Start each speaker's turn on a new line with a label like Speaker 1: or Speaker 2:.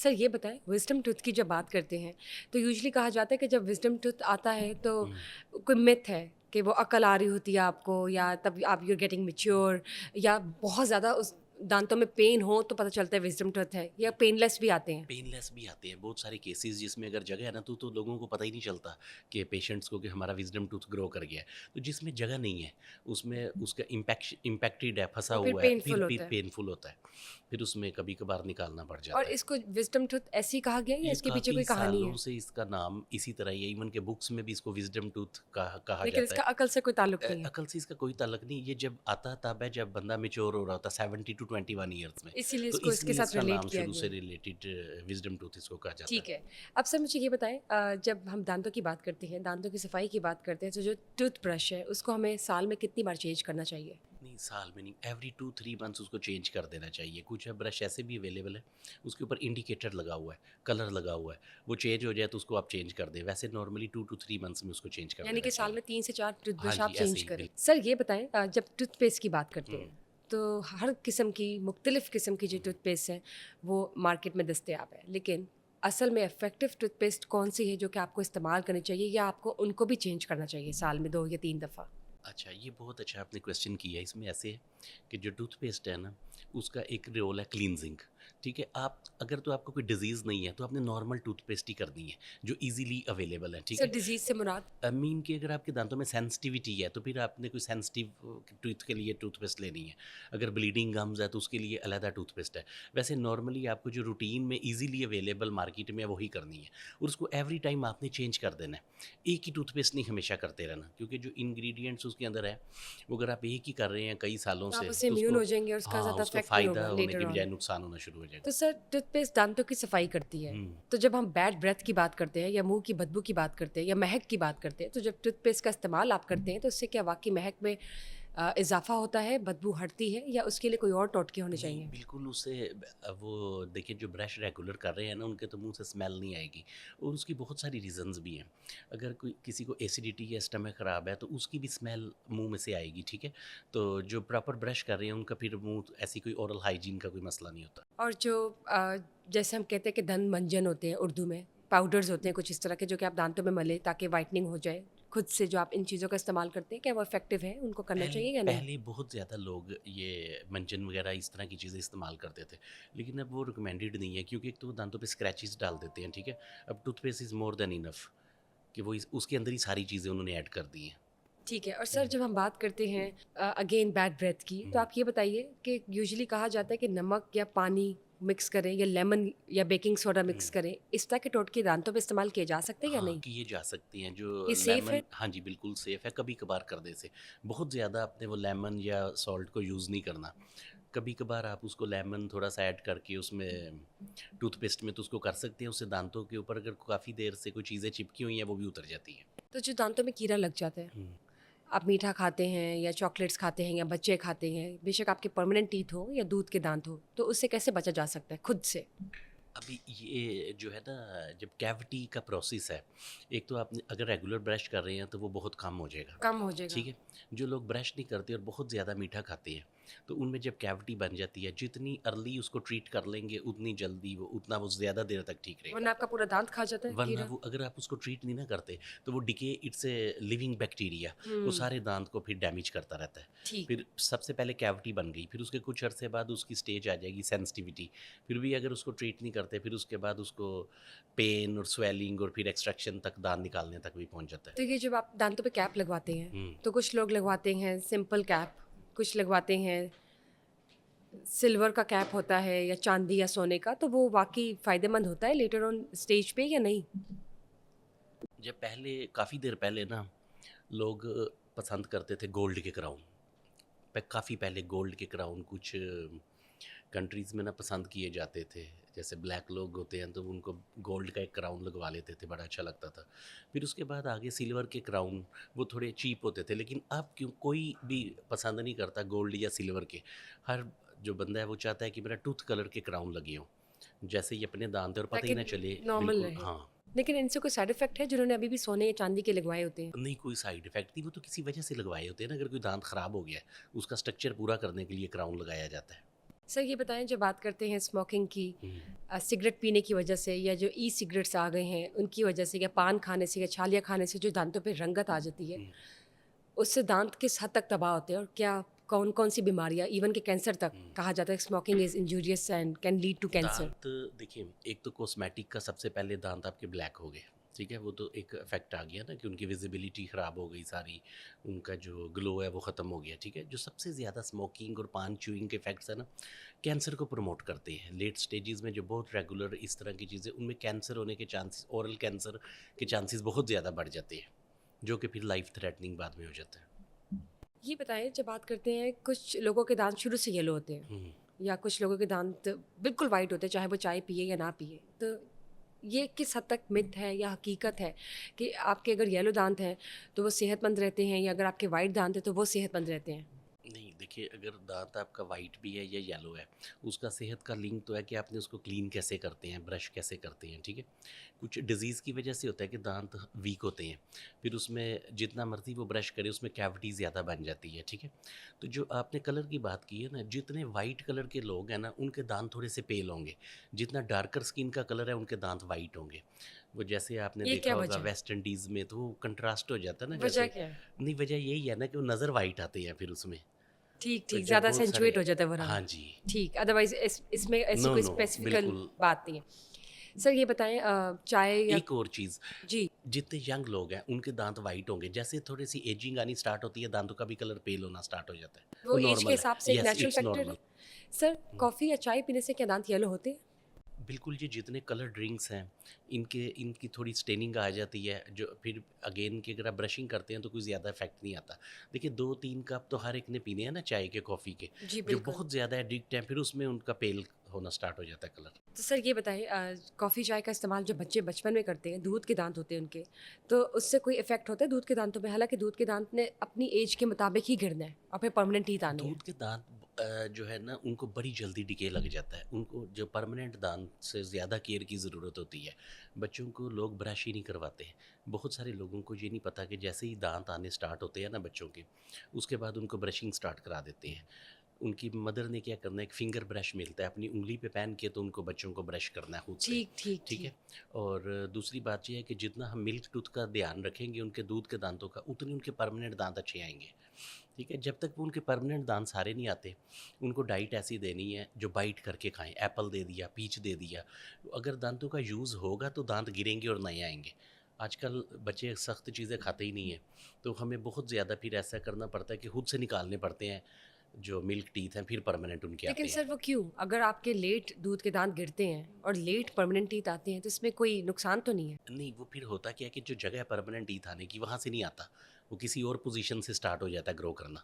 Speaker 1: Sir ये बताएं, wisdom tooth की जब बात करते हैं तो यूजुअली कहा जाता है कि जब विज़डम टूथ आता है तो
Speaker 2: हुँ।
Speaker 1: कोई मिथ है कि वो अकल आ रही होती है आपको, या तब आप यू आर गेटिंग मैच्योर, या बहुत ज़्यादा उस दांतों में पेन हो तो पता चलता है विज़डम टूथ है, या पेनलेस भी आते हैं।
Speaker 2: पेनलेस भी आते हैं, बहुत सारे केसेज़ जिसमें अगर जगह है ना तो लोगों को पता ही नहीं चलता कि पेशेंट्स को कि हमारा विज़डम टूथ ग्रो कर गया है। तो जिसमें जगह नहीं है, उसमें उसका इम्पैक्टेड है, फँसा
Speaker 1: वो फिर
Speaker 2: हुआ है,
Speaker 1: पेनफुल
Speaker 2: फिर
Speaker 1: होता है।
Speaker 2: पेनफुल होता है। फिर उसमें कभी-कभार निकालना पड़
Speaker 1: और
Speaker 2: जाता है।
Speaker 1: इसको विज़डम टूथ ऐसे ही कहा गया है या
Speaker 2: ये
Speaker 1: इसके पीछे
Speaker 2: काफ़ी
Speaker 1: कोई कहानी
Speaker 2: सालों
Speaker 1: है?
Speaker 2: से इसका नाम इसी तरह ही है, इवन के बुक्स में भी इसको विज़डम टूथ कहा
Speaker 1: लेकिन
Speaker 2: जाता है।
Speaker 1: इसका अकल से कोई ताल्लुक नहीं है।
Speaker 2: अकल से इसका कोई ताल्लुक नहीं, ये जब आता तब है जब बंदा मैच्योर हो रहा होता है 70 टू 21 ईयर्स में।
Speaker 1: इसीलिए
Speaker 2: तो
Speaker 1: इसको इसके
Speaker 2: इसलिए
Speaker 1: साथ
Speaker 2: इसका
Speaker 1: रिलेट
Speaker 2: नाम
Speaker 1: किया
Speaker 2: शुरू
Speaker 1: गया
Speaker 2: से
Speaker 1: है।
Speaker 2: रिलेटेड विज़डम टूथ इसको कहा जाता
Speaker 1: ठीक
Speaker 2: है।
Speaker 1: है। अब सर मुझे ये बताएँ, जब हम दाँतों की बात करते हैं, दाँतों की सफाई की बात करते हैं, तो जो टूथब्रश है उसको हमें साल में कितनी बार चेंज करना चाहिए?
Speaker 2: नहीं, साल में नहीं, एवरी 2-3 मंथ्स उसको चेंज कर देना चाहिए। कुछ ब्रश ऐसे भी अवेलेबल है, उसके ऊपर इंडिकेटर लगा हुआ है, कलर लगा हुआ है, वो चेंज हो जाए तो उसको आप चेंज कर दें। वैसे नॉर्मली 2 टू 3 मंथ्स में उसको चेंज कर
Speaker 1: यानी
Speaker 2: देना
Speaker 1: कि साल
Speaker 2: चाहिए।
Speaker 1: में 3 से 4
Speaker 2: हाँ
Speaker 1: टूथब्रश
Speaker 2: जी,
Speaker 1: आप
Speaker 2: ऐसे
Speaker 1: चेंज
Speaker 2: ही
Speaker 1: करें।
Speaker 2: बिल्कुल।
Speaker 1: सर ये बताएँ, जब टूथपेस्ट की बात करते
Speaker 2: हुँ।
Speaker 1: हैं, तो हर किस्म की मुख्तलिफ़ किस्म की जो टूथपेस्ट हैं, वो मार्केट में दस्तयाब है। लेकिन असल में इफ़ेक्टिव टूथपेस्ट कौन-सी है जो कि आपको इस्तेमाल करनी चाहिए, या आपको उनको भी चेंज करना चाहिए साल में 2 या 3 दफ़ा?
Speaker 2: अच्छा, ये बहुत अच्छा आपने क्वेश्चन किया है। इसमें ऐसे है कि जो टूथपेस्ट है ना, उसका एक रोल है क्लींजिंग, ठीक है? आप अगर तो आपको कोई डिज़ीज़ नहीं है, तो आपने नॉर्मल टूथपेस्ट ही करनी है, जो ईज़िली अवेलेबल है, ठीक
Speaker 1: सर
Speaker 2: है?
Speaker 1: डिज़ीज़ से मुराद?
Speaker 2: मीन कि अगर आपके दाँतों में सेंसिटिविटी है, तो फिर आपने कोई सेंसिटिव टूथ के लिए टूथपेस्ट लेनी है। अगर ब्लीडिंग गम्स है, तो उसके लिए अलहदा टूथपेस्ट है। वैसे नॉर्मली आपको जो रूटीन में ईज़िली अवेलेबल मार्केट में है, वही करनी है और उसको एवरी टाइम आपने चेंज कर देना है। एक ही टूथपेस्ट नहीं हमेशा करते रहना, क्योंकि जो इंग्रीडिएंट्स उसके अंदर है, वो अगर आप एक ही कर रहे हैं कई सालों
Speaker 1: तो आप
Speaker 2: से,
Speaker 1: उससे
Speaker 2: तो
Speaker 1: इम्यून
Speaker 2: उसको
Speaker 1: हो जाएँगे और उसका
Speaker 2: हाँ,
Speaker 1: ज़्यादा
Speaker 2: उसका
Speaker 1: इफ़ेक्ट नहीं
Speaker 2: फ़ायदा
Speaker 1: होगा
Speaker 2: होने
Speaker 1: लेटर
Speaker 2: की
Speaker 1: ऑन।
Speaker 2: बजाय नुकसान होना शुरू हो जाएगा।
Speaker 1: तो सर टूथपेस्ट दांतों की सफाई करती है,
Speaker 2: हुँ।
Speaker 1: तो जब हम बैड ब्रेथ की बात करते हैं या मुंह की बदबू की बात करते हैं या महक की बात करते हैं, तो जब टूथपेस्ट का इस्तेमाल आप करते हैं तो उससे क्या वाकई महक में इजाफा होता है, बदबू हटती है, या उसके लिए कोई और टोटके होने
Speaker 2: नहीं,
Speaker 1: चाहिए?
Speaker 2: बिल्कुल उससे वो देखिए जो ब्रश रेगुलर कर रहे हैं ना, उनके तो मुँह से स्मेल नहीं आएगी और उसकी बहुत सारी रीज़न्स भी हैं। अगर कोई किसी को एसिडिटी या स्टमक ख़राब है, तो उसकी भी स्मेल मुँह में से आएगी, ठीक है? तो जो प्रॉपर ब्रश कर रहे हैं, उनका फिर मुँह ऐसी कोई ओरल हाइजीन का कोई मसला नहीं होता।
Speaker 1: और जो जैसे हम कहते हैं कि दंत मंजन होते हैं उर्दू में, पाउडर्स होते हैं कुछ इस तरह के जो कि आप दांतों में मलें ताकि वाइटनिंग हो जाए, खुद से जो आप इन चीज़ों का इस्तेमाल करते हैं, क्या वो इफेक्टिव है? उनको करना
Speaker 2: पहले
Speaker 1: चाहिए या नहीं?
Speaker 2: पहले बहुत ज़्यादा लोग ये मंजन वगैरह इस तरह की चीज़ें इस्तेमाल करते थे, लेकिन अब वो रिकमेंडेड नहीं है, क्योंकि एक तो वो दाँतों पे स्क्रैचेस डाल देते हैं, ठीक है? अब toothpaste is more than enough कि वो उसके अंदर ही सारी चीज़ें उन्होंने ऐड कर दी हैं।
Speaker 1: ठीक है। और सर जब हम बात करते हैं अगेन बैड ब्रेथ की, तो
Speaker 2: हुँ।
Speaker 1: आप ये बताइए कि यूजुअली कहा जाता है कि नमक या पानी मिक्स करें या लेमन या बेकिंग सोडा
Speaker 2: हुँ।
Speaker 1: मिक्स करें, इस तरह के टोटके दांतों पे इस्तेमाल किए जा सकते हैं या
Speaker 2: हाँ,
Speaker 1: नहीं?
Speaker 2: किए जा सकते हैं जो
Speaker 1: ये सेफ है?
Speaker 2: लेमन, हाँ जी, बिल्कुल सेफ़ है, कभी-कभार करने से। बहुत ज़्यादा आपने वो लेमन या सॉल्ट को यूज़ नहीं करना। कभी-कभार आप उसको लेमन थोड़ा-सा ऐड करके उसमें टूथपेस्ट में तो उसको कर सकते हैं, उससे दाँतों के ऊपर अगर काफ़ी देर से कोई चीज़ें चिपकी हुई हैं, वो भी उतर जाती हैं।
Speaker 1: तो जो दांतों में कीड़ा लग जाता है,
Speaker 2: हुँ।
Speaker 1: आप मीठा खाते हैं या चॉकलेट्स खाते हैं या बच्चे खाते हैं, बेशक आपके परमानेंट टीथ हो या दूध के दांत हो, तो उससे कैसे बचा जा सकता है खुद से?
Speaker 2: अभी ये जो है ना, जब कैविटी का प्रोसेस है, एक तो आप अगर रेगुलर ब्रश कर रहे हैं तो वो बहुत कम हो जाएगा,
Speaker 1: कम हो जाएगा।
Speaker 2: ठीक है? जो लोग ब्रश नहीं करते और बहुत ज़्यादा मीठा खाते हैं, तो उनमें जब कैविटी बन जाती है, जितनी अर्ली उसको ट्रीट कर लेंगे, उतनी जल्दी वो उतना वो ज़्यादा देर तक ठीक रहेगा।
Speaker 1: वरना आपका पूरा दांत खा जाता है
Speaker 2: वरना
Speaker 1: कीड़ा।
Speaker 2: वो अगर आप उसको ट्रीट नहीं ना करते, तो वो decay, it's a living bacteria, वो
Speaker 1: हुँ,
Speaker 2: सारे दाँत को फिर डैमेज करता रहता है।
Speaker 1: ठीक है।
Speaker 2: फिर सबसे पहले कैविटी बन गई, फिर उसके कुछ अरसे बाद उसकी स्टेज आ जाएगी सेंसिटिविटी, फिर भी अगर उसको ट्रीट नहीं करते, फिर उसके बाद उसको पेन और स्वेलिंग और फिर एक्सट्रैक्शन तक, दाँत निकालने तक भी पहुँच जाता है।
Speaker 1: तो ये जब आप दांतों पे कैप लगवाते हैं,
Speaker 2: हुँ।
Speaker 1: तो कुछ लोग लगवाते हैं सिंपल कैप, कुछ लगवाते हैं सिल्वर का कैप होता है या चांदी या सोने का, तो वो वाक़ई फ़ायदेमंद होता है लेटर ऑन स्टेज पे या नहीं?
Speaker 2: जब पहले काफ़ी देर पहले ना लोग पसंद करते थे गोल्ड के क्राउन। काफ़ी पहले गोल्ड के क्राउन कुछ कंट्रीज़ में ना पसंद किए जाते थे। जैसे ब्लैक लोग होते हैं तो उनको गोल्ड का एक क्राउन लगवा लेते थे, बड़ा अच्छा लगता था। फिर उसके बाद आगे सिल्वर के क्राउन, वो थोड़े चीप होते थे, लेकिन अब क्यों कोई भी पसंद नहीं करता गोल्ड या सिल्वर के। हर जो बंदा है वो चाहता है कि मेरा टूथ कलर के क्राउन लगे हों। जैसे ही अपने दाँत हैं और पता ही
Speaker 1: ताकि
Speaker 2: ना चले।
Speaker 1: नॉर्मल
Speaker 2: बिल्कुल,
Speaker 1: रहे।
Speaker 2: हाँ।
Speaker 1: लेकिन इनसे कोई साइड इफ़ेक्ट है जिन्होंने अभी भी सोने या चांदी के लगवाए होते हैं?
Speaker 2: नहीं, कोई साइड इफ़ेक्ट नहीं, वो तो किसी वजह से लगवाए होते हैं ना, अगर कोई दाँत ख़राब हो गया है, उसका स्ट्रक्चर पूरा करने के लिए क्राउन लगाया जाता है।
Speaker 1: सर ये बताएं, जब बात करते हैं स्मोकिंग की,
Speaker 2: हम्म,
Speaker 1: सिगरेट पीने की वजह से या जो ई सिगरेट्स आ गए हैं उनकी वजह से या पान खाने से या छालियाँ खाने से जो दांतों पे रंगत आ जाती है,
Speaker 2: हम्म।
Speaker 1: उससे दांत किस हद तक तबाह होते हैं, और क्या कौन कौन सी बीमारियां, इवन के कैंसर तक कहा जाता है smoking is injurious and can lead to cancer.
Speaker 2: दांत देखिए, एक तो कॉस्मेटिक का सबसे पहले दांत आपके ब्लैक हो गए, ठीक है, वो तो एक इफेक्ट आ गया ना कि उनकी विजिबिलिटी ख़राब हो गई सारी, उनका जो ग्लो है वो ख़त्म हो गया, ठीक है। जो सबसे ज़्यादा स्मोकिंग और पान च्यूइंग के इफेक्ट्स है ना, कैंसर को प्रमोट करते हैं। लेट स्टेजेस में जो बहुत रेगुलर इस तरह की चीज़ें, उनमें कैंसर होने के चांसेस, ओरल कैंसर के चांसेस बहुत ज़्यादा बढ़ जाते हैं, जो कि फिर लाइफ थ्रेटनिंग बाद में हो जाता है।
Speaker 1: ये बताएं, जब बात करते हैं कुछ लोगों के दांत शुरू से येलो होते हैं
Speaker 2: हम्म,
Speaker 1: या कुछ लोगों के दांत बिल्कुल वाइट होते हैं चाहे वो चाय पिए या ना पिए, तो ये किस हद तक मिथ है या हकीकत है कि आपके अगर येलो दांत हैं तो वो सेहतमंद रहते हैं, या अगर आपके वाइट दांत हैं तो वो सेहतमंद रहते हैं?
Speaker 2: नहीं देखिए, अगर दांत आपका वाइट भी है या येलो है, उसका सेहत का लिंक तो है कि आपने उसको क्लीन कैसे करते हैं, ब्रश कैसे करते हैं, ठीक है। कुछ डिजीज़ की वजह से होता है कि दांत वीक होते हैं, फिर उसमें जितना मर्जी वो ब्रश करे उसमें कैविटी ज़्यादा बन जाती है, ठीक है। तो जो आपने कलर की बात की है ना, जितने वाइट कलर के लोग हैं ना, उनके दांत थोड़े से पेल होंगे। जितना डार्कर स्किन का कलर है, उनके दांत वाइट होंगे। वो जैसे आपने
Speaker 1: ये
Speaker 2: देखा
Speaker 1: क्या
Speaker 2: होगा
Speaker 1: वजह है?
Speaker 2: वेस्ट इंडीज़ में, तो वो कंट्रास्ट हो जाता है ना
Speaker 1: वजह
Speaker 2: जैसे।
Speaker 1: क्या है?
Speaker 2: नहीं, वजह यही है ना कि वो नज़र वाइट आते हैं फिर उसमें।
Speaker 1: ठीक
Speaker 2: तो
Speaker 1: ठीक,
Speaker 2: जब
Speaker 1: ज़्यादा
Speaker 2: बहुत सारे,
Speaker 1: सेंचुएट हो जाता है वो रंग।
Speaker 2: हाँ जी।
Speaker 1: ठीक, अदरवाइज इसमें ऐसी
Speaker 2: नो
Speaker 1: कोई
Speaker 2: नो,
Speaker 1: स्पेसिफिकल
Speaker 2: बिल्कुल।
Speaker 1: बात नहीं है। सर ये बताएं, चाय या
Speaker 2: एक और चीज़,
Speaker 1: जी,
Speaker 2: जितने यंग लोग हैं उनके दांत वाइट होंगे, जैसे थोड़ी सी एजिंग आनी स्टार्ट होती है दांतों का भी कलर पेल होना स्टार्ट हो जाता है,
Speaker 1: वो
Speaker 2: वो
Speaker 1: एज के
Speaker 2: नॉर्मल है।
Speaker 1: हिसाब से एक
Speaker 2: यस,
Speaker 1: नेचुरल
Speaker 2: इट्स
Speaker 1: फैक्टर है।
Speaker 2: नॉर्मल।
Speaker 1: सर कॉफ़ी या चाय पीने से क्या दांत येलो होते हैं?
Speaker 2: बिल्कुल, ये जितने कलर ड्रिंक्स हैं, इनके इनकी थोड़ी स्टेनिंग आ जाती है, जो फिर अगेन कि अगर आप ब्रशिंग करते हैं तो कोई ज़्यादा इफेक्ट नहीं आता। देखिए, 2-3 कप तो हर एक ने पीने हैं ना चाय के, कॉफ़ी के।
Speaker 1: जी
Speaker 2: जो
Speaker 1: बिल्कुल।
Speaker 2: बहुत ज़्यादा एडिक्ट हैं, फिर उसमें उनका पेल होना स्टार्ट हो जाता है कलर।
Speaker 1: तो सर ये बताइए, कॉफ़ी चाय का इस्तेमाल जो बच्चे बचपन में करते हैं, दूध के दांत होते हैं उनके, तो उससे कोई इफेक्ट होता है दूध के दांतों पे? हालांकि दूध के दांत ने अपनी एज के मुताबिक ही गिरना है और फिर परमानेंट टीथ आनी है।
Speaker 2: दूध के दांत जो है ना, उनको बड़ी जल्दी डिके लग जाता है। उनको जो परमानेंट दांत से ज़्यादा केयर की ज़रूरत होती है। बच्चों को लोग ब्रश ही नहीं करवाते हैं। बहुत सारे लोगों को ये नहीं पता कि जैसे ही दांत आने स्टार्ट होते हैं ना बच्चों के, उसके बाद उनको ब्रशिंग स्टार्ट करा देते हैं। उनकी मदर ने क्या करना है, एक फिंगर ब्रश मिलता है, अपनी उँगली पे पहन के तो उनको बच्चों को ब्रश करना है खुद से,
Speaker 1: ठीक ठीक
Speaker 2: ठीक है।
Speaker 1: ठीक।
Speaker 2: और दूसरी बात ये है कि जितना हम मिल्क टूथ का ध्यान रखेंगे उनके दूध के दांतों का, उतनी उनके परमानेंट दांत अच्छे आएंगे, ठीक है। जब तक वो उनके परमानेंट दांत सारे नहीं आते, उनको डाइट ऐसी देनी है जो बाइट करके खाएं। एप्पल दे दिया, पीच दे दिया। अगर दांतों का यूज़ होगा तो दांत गिरेंगे और नए आएंगे। आजकल बच्चे सख्त चीज़ें खाते ही नहीं हैं, तो हमें बहुत ज़्यादा फिर ऐसा करना पड़ता है कि खुद से निकालने पड़ते हैं जो मिल्क टीथ हैं, फिर परमानेंट उनके
Speaker 1: लेकिन
Speaker 2: आते हैं।
Speaker 1: सर वो क्यों, अगर आपके लेट दूध के दांत गिरते हैं और लेट परमानेंट टीथ आते हैं तो इसमें कोई नुकसान तो नहीं है?
Speaker 2: नहीं, वो फिर होता क्या है कि जो जगह है परमानेंट टीथ आने की, वहाँ से नहीं आता, वो किसी और पोजीशन से स्टार्ट हो जाता है ग्रो करना।